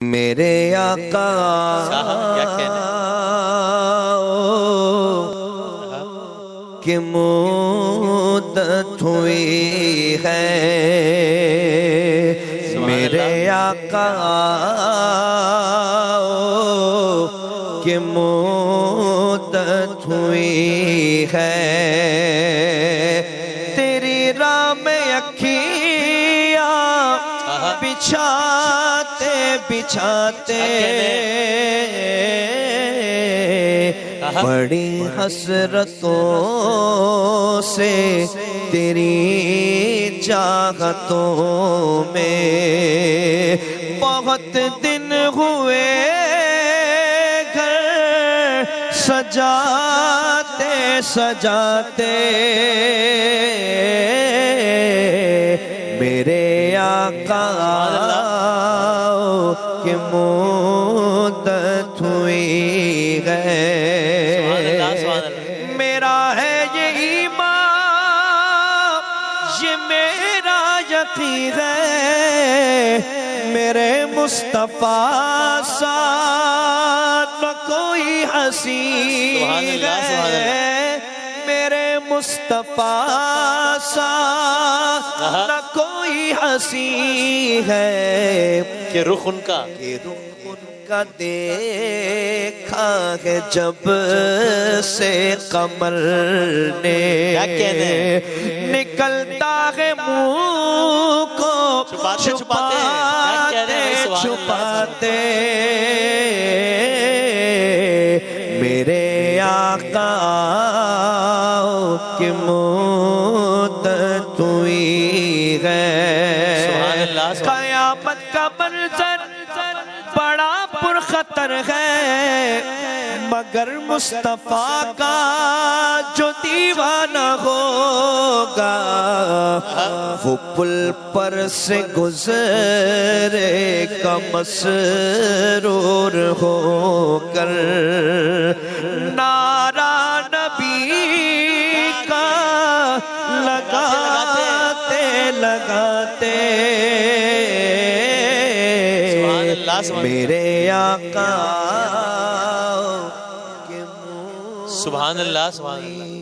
میرے آقا کی مدت ہوئی ہے، میرے آقا کی مدت ہوئی ہے، تیری راہ میں اکھیاں بچھاتے بچھاتے بڑی حسرتوں سے تیری چاہتوں میں بہت دن ہوئے گھر سجاتے سجاتے، میرے آقا کی مدت ہوئی ہے، میرا ہے یہ ایمان یہ میرا یقین ہے، میرے مصطفیٰ ساتھ نہ کوئی حسین ہے، میرے مصطفیٰ ساتھ نہ کوئی حسین ہے، کہ رخ ان کا دیکھا ہے جب سے قمر نے، نکلتا ہے منہ کو چھپاتے چھپاتے، میرے آقا کی مدت ہوئی ہے، قیامت کا منظر بڑا پرخطر ہے، مگر مصطفیٰ کا جو دیوانہ ہوگا وہ پل پر سے گزرے گا مسرور ہو کر، نعرہ نبی کا لگاتے لگاتے میرے آقا سبحان اللہ سبحان اللہ